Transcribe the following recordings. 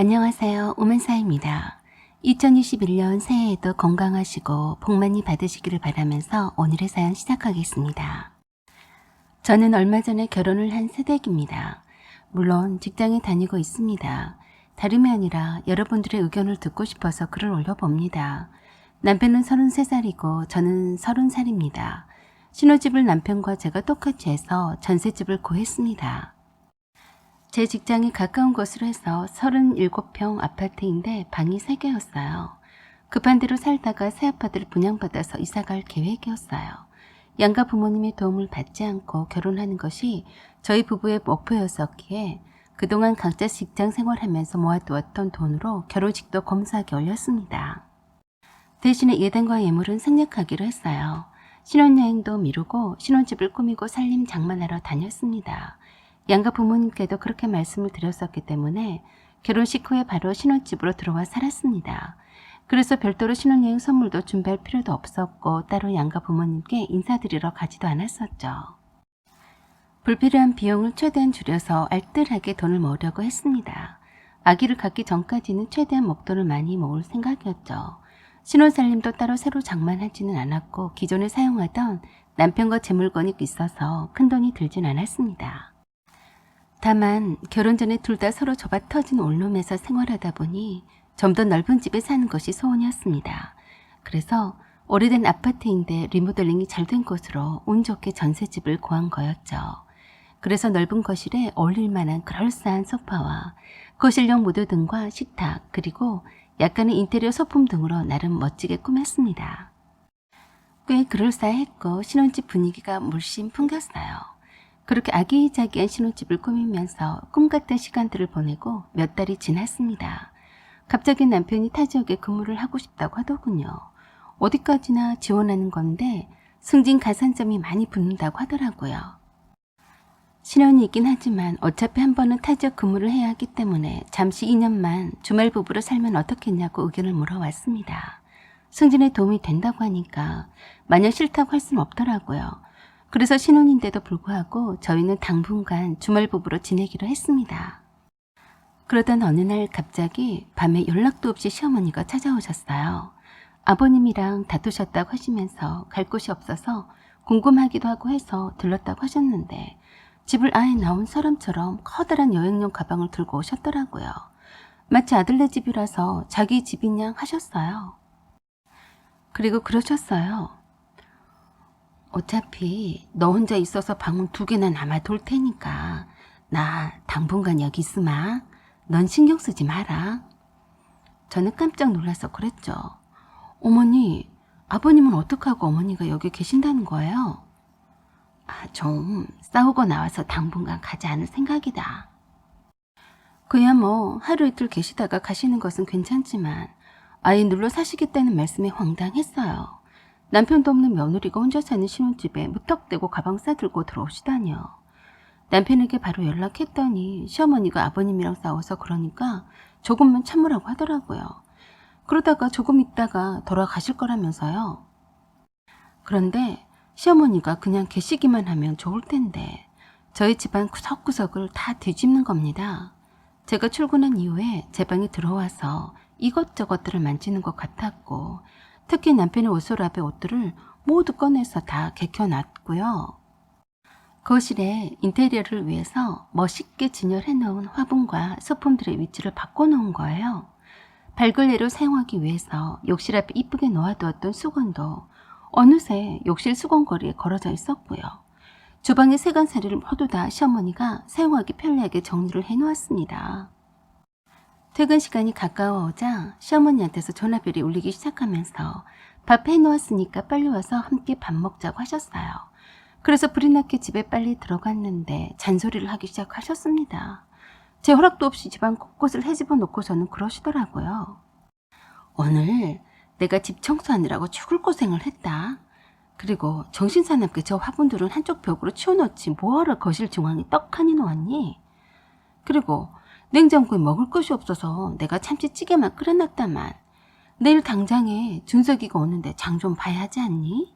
안녕하세요. 오만사입니다. 2021년 새해에도 건강하시고 복 많이 받으시기를 바라면서 오늘의 사연 시작하겠습니다. 저는 얼마 전에 결혼을 한 새댁입니다. 물론 직장에 다니고 있습니다. 다름이 아니라 여러분들의 의견을 듣고 싶어서 글을 올려봅니다. 남편은 33살이고 저는 30살입니다. 신혼집을 남편과 제가 똑같이 해서 전셋집을 구했습니다. 제 직장이 가까운 곳으로 해서 37평 아파트인데 방이 3개였어요. 급한 대로 살다가 새 아파트를 분양받아서 이사갈 계획이었어요. 양가 부모님의 도움을 받지 않고 결혼하는 것이 저희 부부의 목표였었기에 그동안 각자 직장 생활하면서 모아두었던 돈으로 결혼식도 검소하게 올렸습니다. 대신에 예단과 예물은 생략하기로 했어요. 신혼여행도 미루고 신혼집을 꾸미고 살림 장만하러 다녔습니다. 양가 부모님께도 그렇게 말씀을 드렸었기 때문에 결혼식 후에 바로 신혼집으로 들어와 살았습니다. 그래서 별도로 신혼여행 선물도 준비할 필요도 없었고 따로 양가 부모님께 인사드리러 가지도 않았었죠. 불필요한 비용을 최대한 줄여서 알뜰하게 돈을 모으려고 했습니다. 아기를 갖기 전까지는 최대한 목돈을 많이 모을 생각이었죠. 신혼살림도 따로 새로 장만하지는 않았고 기존에 사용하던 남편과 제 물건이 있어서 큰돈이 들진 않았습니다. 다만 결혼 전에 둘 다 서로 좁아터진 원룸에서 생활하다 보니 좀 더 넓은 집에 사는 것이 소원이었습니다. 그래서 오래된 아파트인데 리모델링이 잘 된 곳으로 운 좋게 전셋집을 구한 거였죠. 그래서 넓은 거실에 어울릴 만한 그럴싸한 소파와 거실용 무드 등과 식탁 그리고 약간의 인테리어 소품 등으로 나름 멋지게 꾸몄습니다. 꽤 그럴싸했고 신혼집 분위기가 물씬 풍겼어요. 그렇게 아기자기한 신혼집을 꾸미면서 꿈같은 시간들을 보내고 몇 달이 지났습니다. 갑자기 남편이 타 지역에 근무를 하고 싶다고 하더군요. 어디까지나 지원하는 건데 승진 가산점이 많이 붙는다고 하더라고요. 신혼이긴 하지만 어차피 한 번은 타 지역 근무를 해야 하기 때문에 잠시 2년만 주말 부부로 살면 어떻겠냐고 의견을 물어왔습니다. 승진에 도움이 된다고 하니까 마냥 싫다고 할 수는 없더라고요. 그래서 신혼인데도 불구하고 저희는 당분간 주말 부부로 지내기로 했습니다. 그러던 어느 날 갑자기 밤에 연락도 없이 시어머니가 찾아오셨어요. 아버님이랑 다투셨다고 하시면서 갈 곳이 없어서 궁금하기도 하고 해서 들렀다고 하셨는데 집을 아예 나온 사람처럼 커다란 여행용 가방을 들고 오셨더라고요. 마치 아들네 집이라서 자기 집인 양 하셨어요. 그리고 그러셨어요. 어차피 너 혼자 있어서 방문 2개나 남아돌 테니까 나 당분간 여기 있으마. 넌 신경 쓰지 마라. 저는 깜짝 놀라서 그랬죠. 어머니, 아버님은 어떡하고 어머니가 여기 계신다는 거예요? 좀 싸우고 나와서 당분간 가지 않을 생각이다. 그야 뭐 하루 이틀 계시다가 가시는 것은 괜찮지만 아예 눌러 사시겠다는 말씀에 황당했어요. 남편도 없는 며느리가 혼자 사는 신혼집에 무턱대고 가방 싸들고 들어오시다니요. 남편에게 바로 연락했더니 시어머니가 아버님이랑 싸워서 그러니까 조금만 참으라고 하더라고요. 그러다가 조금 있다가 돌아가실 거라면서요. 그런데 시어머니가 그냥 계시기만 하면 좋을 텐데 저희 집안 구석구석을 다 뒤집는 겁니다. 제가 출근한 이후에 제 방에 들어와서 이것저것들을 만지는 것 같았고 특히 남편의 옷서랍의 옷들을 모두 꺼내서 다 개켜놨고요. 거실에 인테리어를 위해서 멋있게 진열해 놓은 화분과 소품들의 위치를 바꿔놓은 거예요. 발걸레로 사용하기 위해서 욕실 앞에 이쁘게 놓아두었던 수건도 어느새 욕실 수건거리에 걸어져 있었고요. 주방의 세간살이를 모두 다 시어머니가 사용하기 편리하게 정리를 해놓았습니다. 퇴근 시간이 가까워오자 시어머니한테서 전화벨이 울리기 시작하면서 밥 해놓았으니까 빨리 와서 함께 밥 먹자고 하셨어요. 그래서 불이 나게 집에 빨리 들어갔는데 잔소리를 하기 시작하셨습니다. 제 허락도 없이 집안 곳곳을 헤집어 놓고서는 그러시더라고요. 오늘 내가 집 청소하느라고 죽을 고생을 했다. 그리고 정신사납게 저 화분들은 한쪽 벽으로 치워놓지 뭐하러 거실 중앙에 떡하니 놓았니? 그리고 냉장고에 먹을 것이 없어서 내가 참치찌개만 끓여놨다만 내일 당장에 준석이가 오는데 장 좀 봐야 하지 않니?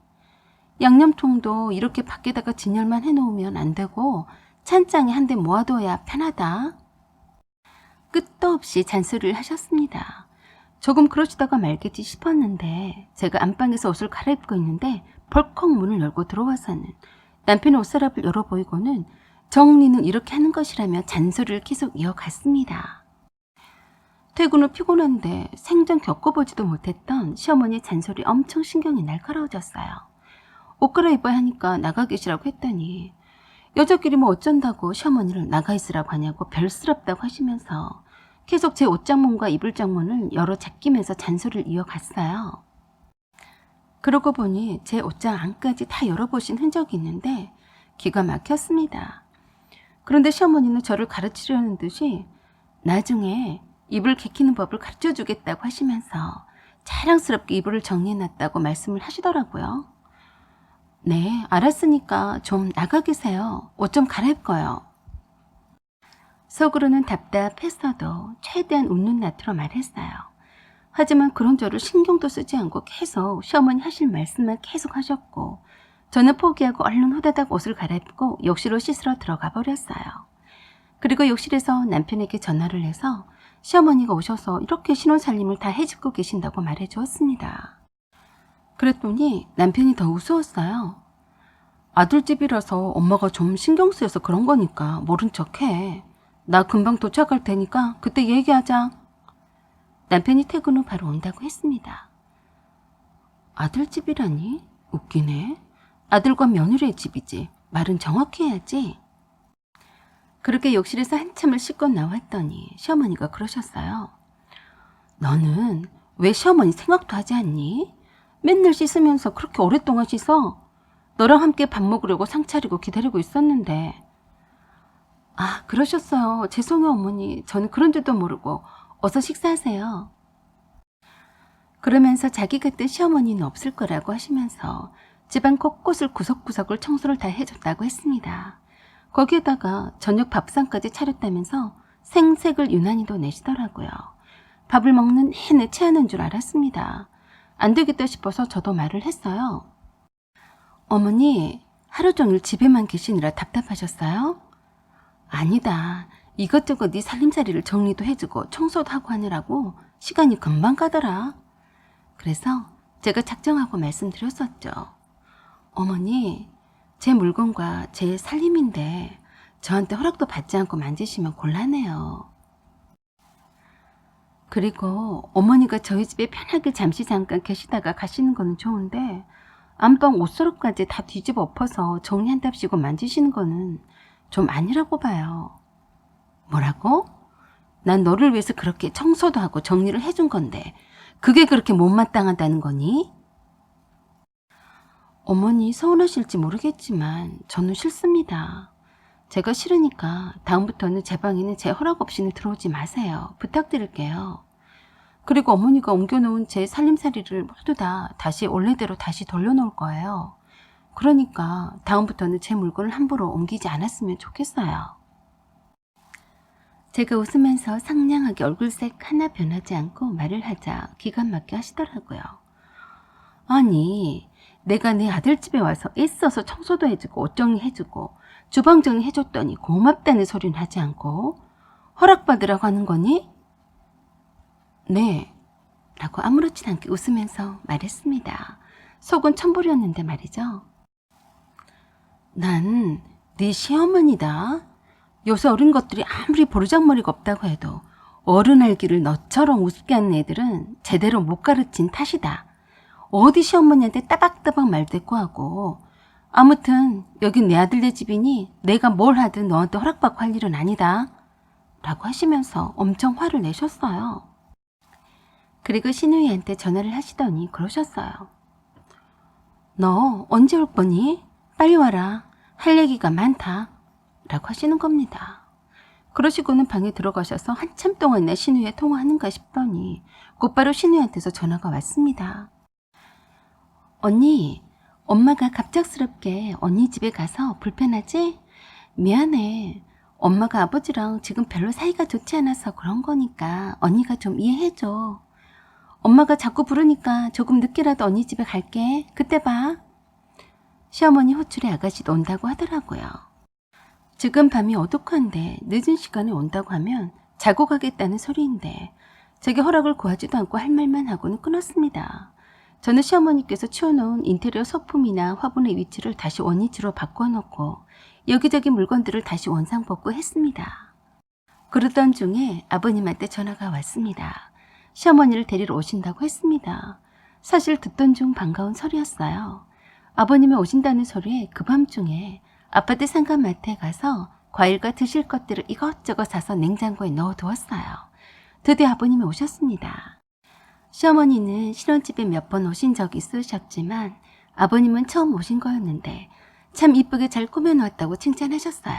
양념통도 이렇게 밖에다가 진열만 해놓으면 안 되고 찬장에 한 대 모아둬야 편하다. 끝도 없이 잔소리를 하셨습니다. 조금 그러시다가 말겠지 싶었는데 제가 안방에서 옷을 갈아입고 있는데 벌컥 문을 열고 들어와서는 남편의 옷서랍을 열어 보이고는 정리는 이렇게 하는 것이라며 잔소리를 계속 이어갔습니다. 퇴근 후 피곤한데 생전 겪어보지도 못했던 시어머니의 잔소리 엄청 신경이 날카로워졌어요. 옷 갈아입어야 하니까 나가 계시라고 했더니 여자끼리 뭐 어쩐다고 시어머니를 나가 있으라고 하냐고 별스럽다고 하시면서 계속 제 옷장문과 이불장문을 열어 제끼면서 잔소리를 이어갔어요. 그러고 보니 제 옷장 안까지 다 열어보신 흔적이 있는데 기가 막혔습니다. 그런데 시어머니는 저를 가르치려는 듯이 나중에 이불 개키는 법을 가르쳐주겠다고 하시면서 자랑스럽게 이불을 정리해놨다고 말씀을 하시더라고요. 네, 알았으니까 좀 나가 계세요. 옷 좀 갈아입고요. 속으로는 답답했어도 최대한 웃는 낯으로 말했어요. 하지만 그런 저를 신경도 쓰지 않고 계속 시어머니 하실 말씀만 계속 하셨고 저는 포기하고 얼른 후다닥 옷을 갈아입고 욕실로 씻으러 들어가 버렸어요. 그리고 욕실에서 남편에게 전화를 해서 시어머니가 오셔서 이렇게 신혼살림을 다 해주고 계신다고 말해주었습니다. 그랬더니 남편이 더 우스웠어요. 아들집이라서 엄마가 좀 신경 쓰여서 그런 거니까 모른 척해. 나 금방 도착할 테니까 그때 얘기하자. 남편이 퇴근 후 바로 온다고 했습니다. 아들집이라니? 웃기네. 아들과 며느리의 집이지. 말은 정확히 해야지. 그렇게 욕실에서 한참을 씻고 나왔더니 시어머니가 그러셨어요. 너는 왜 시어머니 생각도 하지 않니? 맨날 씻으면서 그렇게 오랫동안 씻어? 너랑 함께 밥 먹으려고 상 차리고 기다리고 있었는데. 아, 그러셨어요. 죄송해요, 어머니. 저는 그런 줄도 모르고. 어서 식사하세요. 그러면서 자기 같은 시어머니는 없을 거라고 하시면서 집안 곳곳을 구석구석을 청소를 다 해줬다고 했습니다. 거기에다가 저녁 밥상까지 차렸다면서 생색을 유난히도 내시더라고요. 밥을 먹는 내내 체하는 줄 알았습니다. 안 되겠다 싶어서 저도 말을 했어요. 어머니, 하루 종일 집에만 계시느라 답답하셨어요? 아니다. 이것저것 네 살림살이를 정리도 해주고 청소도 하고 하느라고 시간이 금방 가더라. 그래서 제가 작정하고 말씀드렸었죠. 어머니, 제 물건과 제 살림인데 저한테 허락도 받지 않고 만지시면 곤란해요. 그리고 어머니가 저희 집에 편하게 잠시 잠깐 계시다가 가시는 거는 좋은데 안방 옷서랍까지 다 뒤집어 엎어서 정리한답시고 만지시는 거는 좀 아니라고 봐요. 뭐라고? 난 너를 위해서 그렇게 청소도 하고 정리를 해준 건데 그게 그렇게 못마땅하다는 거니? 어머니 서운하실지 모르겠지만 저는 싫습니다. 제가 싫으니까 다음부터는 제 방에는 제 허락 없이는 들어오지 마세요. 부탁드릴게요. 그리고 어머니가 옮겨놓은 제 살림살이를 모두 다 다시 원래대로 다시 돌려놓을 거예요. 그러니까 다음부터는 제 물건을 함부로 옮기지 않았으면 좋겠어요. 제가 웃으면서 상냥하게 얼굴색 하나 변하지 않고 말을 하자 기가 막혀 하시더라고요. 아니, 내가 내 아들 집에 와서 애써서 청소도 해주고 옷 정리해주고 주방 정리해줬더니 고맙다는 소리는 하지 않고 허락받으라고 하는 거니? 네, 라고 아무렇지 않게 웃으면서 말했습니다. 속은 천불이었는데 말이죠. 난 네 시어머니다. 요새 어린 것들이 아무리 보르장머리가 없다고 해도 어른 알기를 너처럼 우습게 하는 애들은 제대로 못 가르친 탓이다. 어디 시어머니한테 따박따박 말대꾸하고. 아무튼 여긴 내 아들네 집이니 내가 뭘 하든 너한테 허락받고 할 일은 아니다. 라고 하시면서 엄청 화를 내셨어요. 그리고 신우이한테 전화를 하시더니 그러셨어요. 너 언제 올 거니? 빨리 와라. 할 얘기가 많다. 라고 하시는 겁니다. 그러시고는 방에 들어가셔서 한참 동안이나 신우이와 통화하는가 싶더니 곧바로 신우이한테서 전화가 왔습니다. 언니, 엄마가 갑작스럽게 언니 집에 가서 불편하지? 미안해. 엄마가 아버지랑 지금 별로 사이가 좋지 않아서 그런 거니까 언니가 좀 이해해줘. 엄마가 자꾸 부르니까 조금 늦게라도 언니 집에 갈게. 그때 봐. 시어머니 호출에 아가씨도 온다고 하더라고요. 지금 밤이 어둑한데 늦은 시간에 온다고 하면 자고 가겠다는 소리인데 제게 허락을 구하지도 않고 할 말만 하고는 끊었습니다. 저는 시어머니께서 치워놓은 인테리어 소품이나 화분의 위치를 다시 원위치로 바꿔놓고 여기저기 물건들을 다시 원상복구했습니다. 그러던 중에 아버님한테 전화가 왔습니다. 시어머니를 데리러 오신다고 했습니다. 사실 듣던 중 반가운 소리였어요. 아버님이 오신다는 소리에 그 밤중에 아파트 상가마트에 가서 과일과 드실 것들을 이것저것 사서 냉장고에 넣어두었어요. 드디어 아버님이 오셨습니다. 시어머니는 신혼집에 몇 번 오신 적이 있으셨지만 아버님은 처음 오신 거였는데 참 이쁘게 잘 꾸며놓았다고 칭찬하셨어요.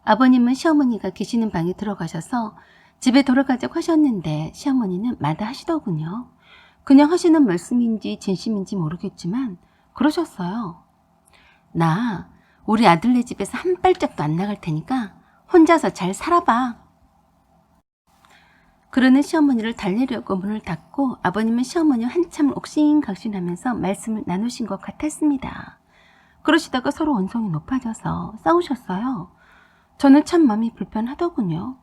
아버님은 시어머니가 계시는 방에 들어가셔서 집에 돌아가자고 하셨는데 시어머니는 마다하시더군요. 그냥 하시는 말씀인지 진심인지 모르겠지만 그러셨어요. 나 우리 아들네 집에서 한 발짝도 안 나갈 테니까 혼자서 잘 살아봐. 그러는 시어머니를 달래려고 문을 닫고 아버님은 시어머니와 한참 옥신각신하면서 말씀을 나누신 것 같았습니다. 그러시다가 서로 언성이 높아져서 싸우셨어요. 저는 참 마음이 불편하더군요.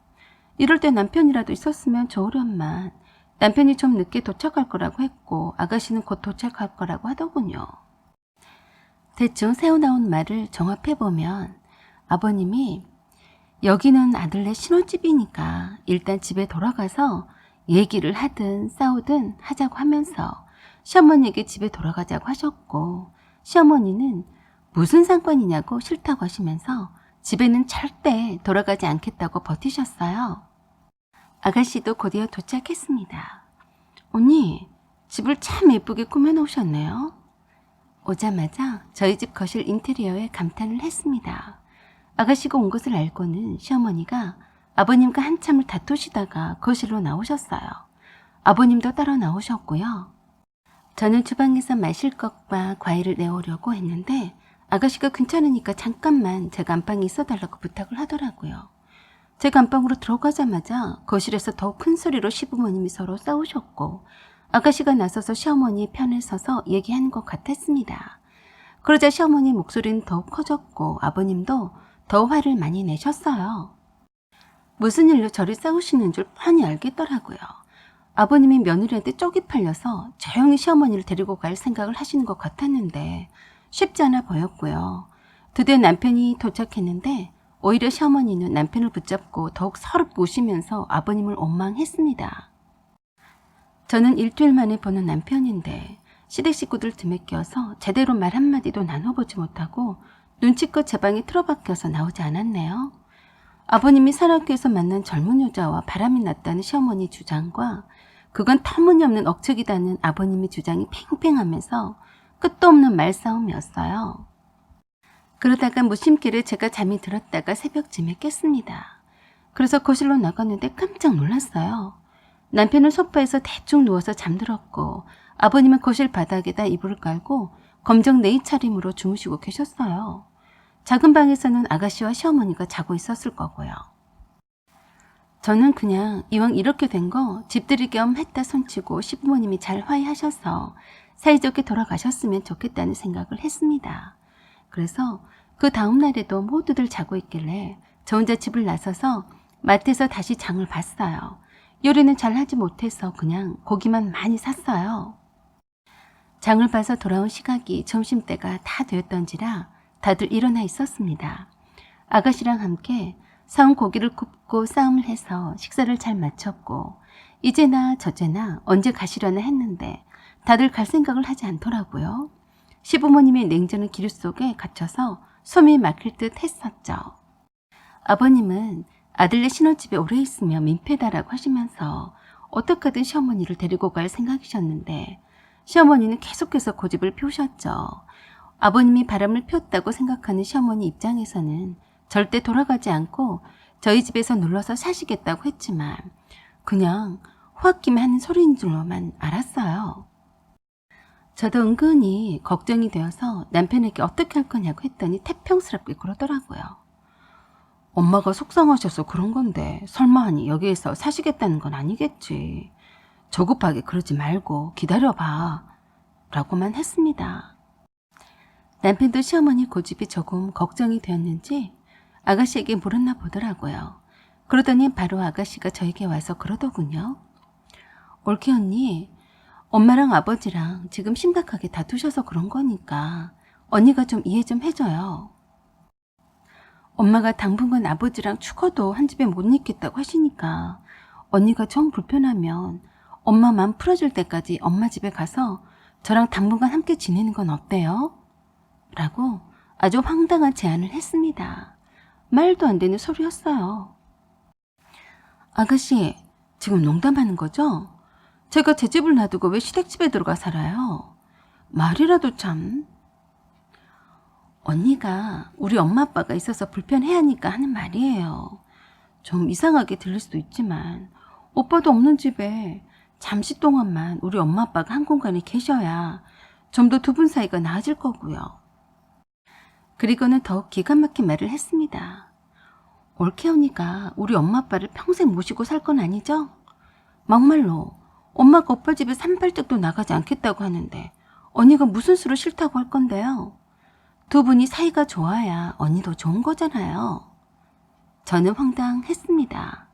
이럴 때 남편이라도 있었으면 좋으련만 남편이 좀 늦게 도착할 거라고 했고 아가씨는 곧 도착할 거라고 하더군요. 대충 새어나온 말을 종합해보면 아버님이 여기는 아들네 신혼집이니까 일단 집에 돌아가서 얘기를 하든 싸우든 하자고 하면서 시어머니에게 집에 돌아가자고 하셨고 시어머니는 무슨 상관이냐고 싫다고 하시면서 집에는 절대 돌아가지 않겠다고 버티셨어요. 아가씨도 곧이어 도착했습니다. 언니, 집을 참 예쁘게 꾸며놓으셨네요. 오자마자 저희 집 거실 인테리어에 감탄을 했습니다. 아가씨가 온 것을 알고는 시어머니가 아버님과 한참을 다투시다가 거실로 나오셨어요. 아버님도 따라 나오셨고요. 저는 주방에서 마실 것과 과일을 내오려고 했는데 아가씨가 괜찮으니까 잠깐만 제 안방에 있어달라고 부탁을 하더라고요. 제 안방으로 들어가자마자 거실에서 더욱 큰 소리로 시부모님이 서로 싸우셨고 아가씨가 나서서 시어머니의 편에 서서 얘기하는 것 같았습니다. 그러자 시어머니의 목소리는 더욱 커졌고 아버님도 더 화를 많이 내셨어요. 무슨 일로 저를 싸우시는 줄 뻔히 알겠더라고요. 아버님이 며느리한테 쪽이 팔려서 조용히 시어머니를 데리고 갈 생각을 하시는 것 같았는데 쉽지 않아 보였고요. 드디어 남편이 도착했는데 오히려 시어머니는 남편을 붙잡고 더욱 서럽게 우시면서 아버님을 원망했습니다. 저는 일주일 만에 보는 남편인데 시댁 식구들 틈에 껴서 제대로 말 한마디도 나눠보지 못하고 눈치껏 제 방에 틀어박혀서 나오지 않았네요. 아버님이 산악회에서 만난 젊은 여자와 바람이 났다는 시어머니 주장과 그건 터무니없는 억측이다는 아버님의 주장이 팽팽하면서 끝도 없는 말싸움이었어요. 그러다가 무심결에 제가 잠이 들었다가 새벽쯤에 깼습니다. 그래서 거실로 나갔는데 깜짝 놀랐어요. 남편은 소파에서 대충 누워서 잠들었고 아버님은 거실 바닥에다 이불을 깔고 검정 네이 차림으로 주무시고 계셨어요. 작은 방에서는 아가씨와 시어머니가 자고 있었을 거고요. 저는 그냥 이왕 이렇게 된 거 집들이 겸 했다 손치고 시부모님이 잘 화해하셔서 사이좋게 돌아가셨으면 좋겠다는 생각을 했습니다. 그래서 그 다음 날에도 모두들 자고 있길래 저 혼자 집을 나서서 마트에서 다시 장을 봤어요. 요리는 잘 하지 못해서 그냥 고기만 많이 샀어요. 장을 봐서 돌아온 시각이 점심때가 다 되었던지라 다들 일어나 있었습니다. 아가씨랑 함께 사온 고기를 굽고 싸움을 해서 식사를 잘 마쳤고 이제나 저제나 언제 가시려나 했는데 다들 갈 생각을 하지 않더라고요. 시부모님의 냉정한 기류 속에 갇혀서 숨이 막힐 듯 했었죠. 아버님은 아들네 신혼집에 오래 있으면 민폐다라고 하시면서 어떻게든 시어머니를 데리고 갈 생각이셨는데 시어머니는 계속해서 고집을 피우셨죠. 아버님이 바람을 피웠다고 생각하는 시어머니 입장에서는 절대 돌아가지 않고 저희 집에서 눌러서 사시겠다고 했지만 그냥 호학김에 하는 소리인 줄로만 알았어요. 저도 은근히 걱정이 되어서 남편에게 어떻게 할 거냐고 했더니 태평스럽게 그러더라고요. 엄마가 속상하셔서 그런 건데 설마 하니 여기에서 사시겠다는 건 아니겠지. 조급하게 그러지 말고 기다려봐 라고만 했습니다. 남편도 시어머니 고집이 조금 걱정이 되었는지 아가씨에게 물었나 보더라고요. 그러더니 바로 아가씨가 저에게 와서 그러더군요. 올케 언니, 엄마랑 아버지랑 지금 심각하게 다투셔서 그런 거니까 언니가 좀 이해 좀 해줘요. 엄마가 당분간 아버지랑 죽어도 한 집에 못 있겠다고 하시니까 언니가 정 불편하면 엄마 마음 풀어줄 때까지 엄마 집에 가서 저랑 당분간 함께 지내는 건 어때요? 라고 아주 황당한 제안을 했습니다. 말도 안 되는 소리였어요. 아가씨, 지금 농담하는 거죠? 제가 제 집을 놔두고 왜 시댁집에 들어가 살아요? 말이라도 참. 언니가 우리 엄마 아빠가 있어서 불편해하니까 하는 말이에요. 좀 이상하게 들릴 수도 있지만 오빠도 없는 집에 잠시 동안만 우리 엄마 아빠가 한 공간에 계셔야 좀 더 두 분 사이가 나아질 거고요. 그리고는 더욱 기가 막힌 말을 했습니다. 올케 언니가 우리 엄마 아빠를 평생 모시고 살 건 아니죠? 막말로 엄마가 오빠 집에 산발짝도 나가지 않겠다고 하는데 언니가 무슨 수로 싫다고 할 건데요? 두 분이 사이가 좋아야 언니도 좋은 거잖아요. 저는 황당했습니다.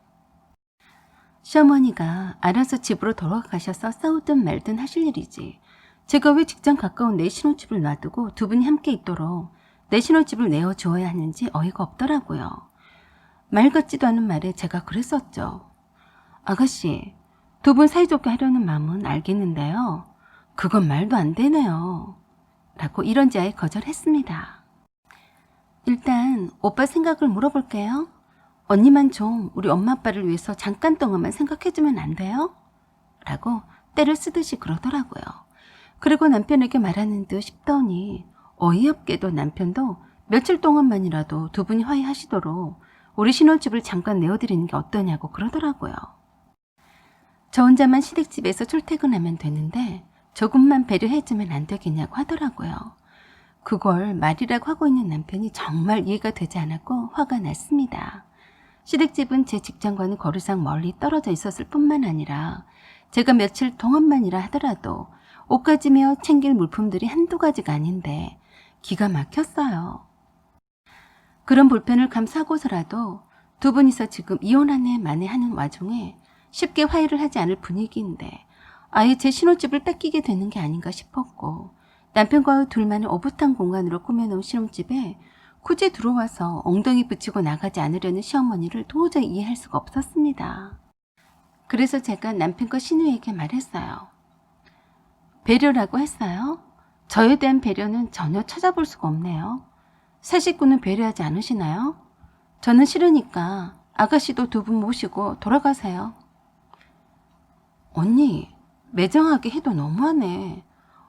시어머니가 알아서 집으로 돌아가셔서 싸우든 말든 하실 일이지. 제가 왜 직장 가까운 내 신혼집을 놔두고 두 분이 함께 있도록 내 신혼집을 내어주어야 하는지 어이가 없더라고요. 말 같지도 않은 말에 제가 그랬었죠. 아가씨, 두 분 사이좋게 하려는 마음은 알겠는데요. 그건 말도 안 되네요. 라고 이런지아에 거절했습니다. 일단 오빠 생각을 물어볼게요. 언니만 좀 우리 엄마 아빠를 위해서 잠깐 동안만 생각해주면 안 돼요? 라고 때를 쓰듯이 그러더라고요. 그리고 남편에게 말하는 듯 싶더니 어이없게도 남편도 며칠 동안만이라도 두 분이 화해하시도록 우리 신혼집을 잠깐 내어드리는 게 어떠냐고 그러더라고요. 저 혼자만 시댁집에서 출퇴근하면 되는데 조금만 배려해주면 안 되겠냐고 하더라고요. 그걸 말이라고 하고 있는 남편이 정말 이해가 되지 않았고 화가 났습니다. 시댁집은 제 직장과는 거리상 멀리 떨어져 있었을 뿐만 아니라 제가 며칠 동안만이라 하더라도 옷가지며 챙길 물품들이 한두 가지가 아닌데 기가 막혔어요. 그런 불편을 감수하고서라도 두 분이서 지금 이혼하네 마네 하는 와중에 쉽게 화해를 하지 않을 분위기인데 아예 제 신혼집을 뺏기게 되는 게 아닌가 싶었고 남편과의 둘만의 오붓한 공간으로 꾸며놓은 신혼집에 굳이 들어와서 엉덩이 붙이고 나가지 않으려는 시어머니를 도저히 이해할 수가 없었습니다. 그래서 제가 남편과 신우에게 말했어요. 배려라고 했어요? 저에 대한 배려는 전혀 찾아볼 수가 없네요. 새 식구는 배려하지 않으시나요? 저는 싫으니까 아가씨도 두 분 모시고 돌아가세요. 언니, 매정하게 해도 너무하네.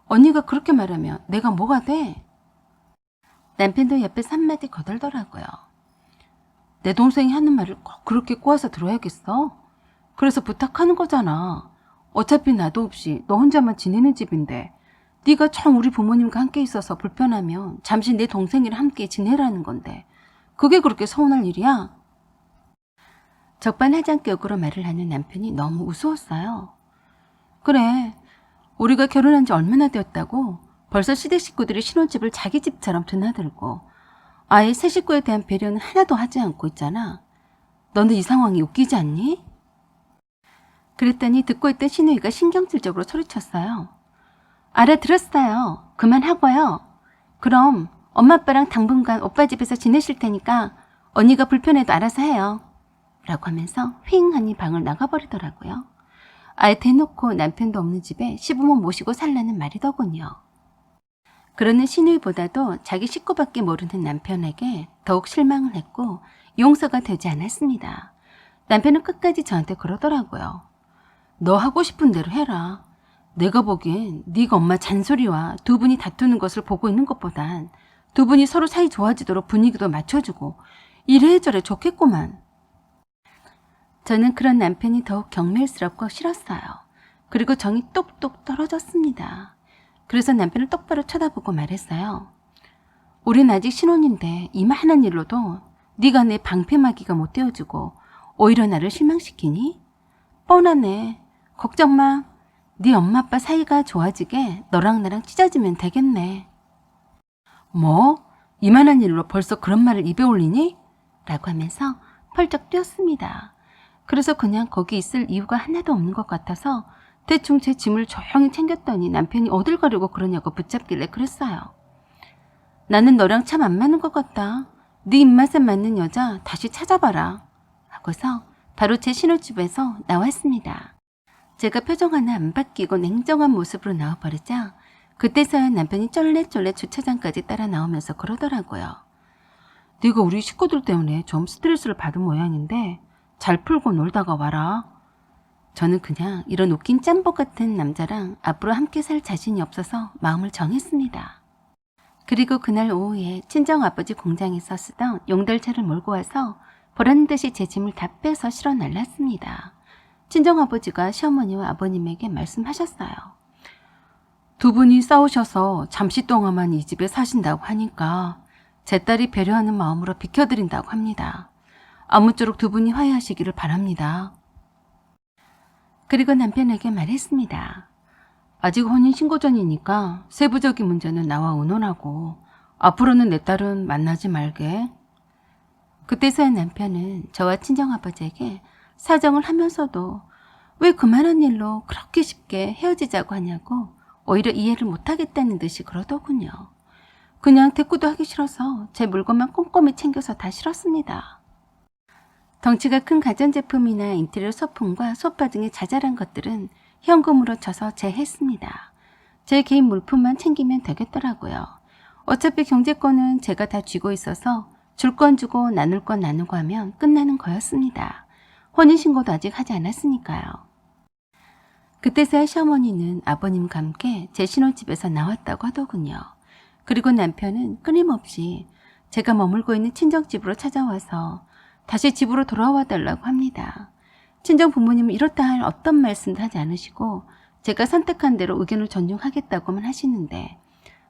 언니가 그렇게 말하면 내가 뭐가 돼? 남편도 옆에서 한마디 거들더라고요. 내 동생이 하는 말을 꼭 그렇게 꼬아서 들어야겠어? 그래서 부탁하는 거잖아. 어차피 나도 없이 너 혼자만 지내는 집인데 네가 참 우리 부모님과 함께 있어서 불편하면 잠시 내 동생이랑 함께 지내라는 건데 그게 그렇게 서운할 일이야? 적반하장격으로 말을 하는 남편이 너무 우스웠어요. 그래, 우리가 결혼한 지 얼마나 되었다고 벌써 시댁 식구들이 신혼집을 자기 집처럼 드나들고 아예 새 식구에 대한 배려는 하나도 하지 않고 있잖아. 너는 이 상황이 웃기지 않니? 그랬더니 듣고 있던 신우이가 신경질적으로 소리쳤어요. 알아들었어요. 그만하고요. 그럼 엄마 아빠랑 당분간 오빠 집에서 지내실 테니까 언니가 불편해도 알아서 해요. 라고 하면서 휑 하니 방을 나가버리더라고요. 아예 대놓고 남편도 없는 집에 시부모 모시고 살라는 말이더군요. 그러는 신우이보다도 자기 식구밖에 모르는 남편에게 더욱 실망을 했고 용서가 되지 않았습니다. 남편은 끝까지 저한테 그러더라고요. 너 하고 싶은 대로 해라. 내가 보기엔 네가 엄마 잔소리와 두 분이 다투는 것을 보고 있는 것보단 두 분이 서로 사이 좋아지도록 분위기도 맞춰주고 이래저래 좋겠구만. 저는 그런 남편이 더욱 경멸스럽고 싫었어요. 그리고 정이 똑똑 떨어졌습니다. 그래서 남편을 똑바로 쳐다보고 말했어요. 우린 아직 신혼인데 이만한 일로도 네가 내 방패막이가 못 되어주고 오히려 나를 실망시키니? 뻔하네. 걱정 마. 네 엄마 아빠 사이가 좋아지게 너랑 나랑 찢어지면 되겠네. 뭐? 이만한 일로 벌써 그런 말을 입에 올리니? 라고 하면서 펄쩍 뛰었습니다. 그래서 그냥 거기 있을 이유가 하나도 없는 것 같아서 대충 제 짐을 조용히 챙겼더니 남편이 어딜 가려고 그러냐고 붙잡길래 그랬어요. 나는 너랑 참 안 맞는 것 같다. 네 입맛에 맞는 여자 다시 찾아봐라. 하고서 바로 제 신혼집에서 나왔습니다. 제가 표정 하나 안 바뀌고 냉정한 모습으로 나와버리자 그때서야 남편이 쩔레쩔레 주차장까지 따라 나오면서 그러더라고요. 네가 우리 식구들 때문에 좀 스트레스를 받은 모양인데 잘 풀고 놀다가 와라. 저는 그냥 이런 웃긴 짬뽕 같은 남자랑 앞으로 함께 살 자신이 없어서 마음을 정했습니다. 그리고 그날 오후에 친정아버지 공장에서 쓰던 용달차를 몰고 와서 보라는 듯이 제 짐을 다 빼서 실어 날랐습니다. 친정아버지가 시어머니와 아버님에게 말씀하셨어요. 두 분이 싸우셔서 잠시 동안만 이 집에 사신다고 하니까 제 딸이 배려하는 마음으로 비켜드린다고 합니다. 아무쪼록 두 분이 화해하시기를 바랍니다. 그리고 남편에게 말했습니다. 아직 혼인신고 전이니까 세부적인 문제는 나와 의논하고 앞으로는 내 딸은 만나지 말게. 그때서야 남편은 저와 친정아버지에게 사정을 하면서도 왜 그만한 일로 그렇게 쉽게 헤어지자고 하냐고 오히려 이해를 못하겠다는 듯이 그러더군요. 그냥 대꾸도 하기 싫어서 제 물건만 꼼꼼히 챙겨서 다 실었습니다. 덩치가 큰 가전제품이나 인테리어 소품과 소파 등의 자잘한 것들은 현금으로 쳐서 제했습니다. 제 개인 물품만 챙기면 되겠더라고요. 어차피 경제권은 제가 다 쥐고 있어서 줄 건 주고 나눌 건 나누고 하면 끝나는 거였습니다. 혼인신고도 아직 하지 않았으니까요. 그때서야 시어머니는 아버님과 함께 제 신혼집에서 나왔다고 하더군요. 그리고 남편은 끊임없이 제가 머물고 있는 친정집으로 찾아와서 다시 집으로 돌아와 달라고 합니다. 친정 부모님은 이렇다 할 어떤 말씀도 하지 않으시고 제가 선택한 대로 의견을 존중하겠다고만 하시는데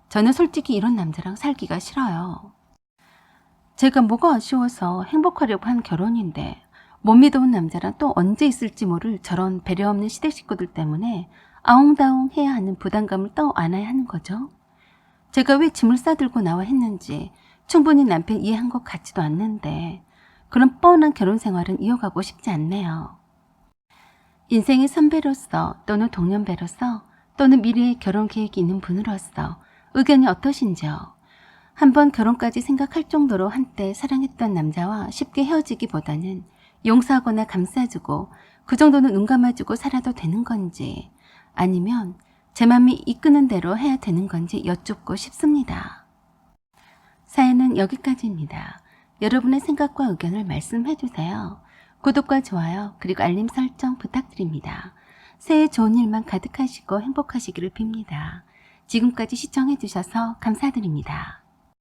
저는 솔직히 이런 남자랑 살기가 싫어요. 제가 뭐가 아쉬워서 행복하려고 한 결혼인데 못 믿어온 남자랑 또 언제 있을지 모를 저런 배려 없는 시댁 식구들 때문에 아웅다웅 해야 하는 부담감을 또 안아야 하는 거죠. 제가 왜 짐을 싸들고 나와 했는지 충분히 남편 이해한 것 같지도 않는데 그런 뻔한 결혼 생활은 이어가고 싶지 않네요. 인생의 선배로서 또는 동년배로서 또는 미래의 결혼 계획이 있는 분으로서 의견이 어떠신지요? 한번 결혼까지 생각할 정도로 한때 사랑했던 남자와 쉽게 헤어지기보다는 용서하거나 감싸주고 그 정도는 눈 감아주고 살아도 되는 건지 아니면 제 맘이 이끄는 대로 해야 되는 건지 여쭙고 싶습니다. 사연은 여기까지입니다. 여러분의 생각과 의견을 말씀해 주세요. 구독과 좋아요 그리고 알림 설정 부탁드립니다. 새해 좋은 일만 가득하시고 행복하시기를 빕니다. 지금까지 시청해 주셔서 감사드립니다.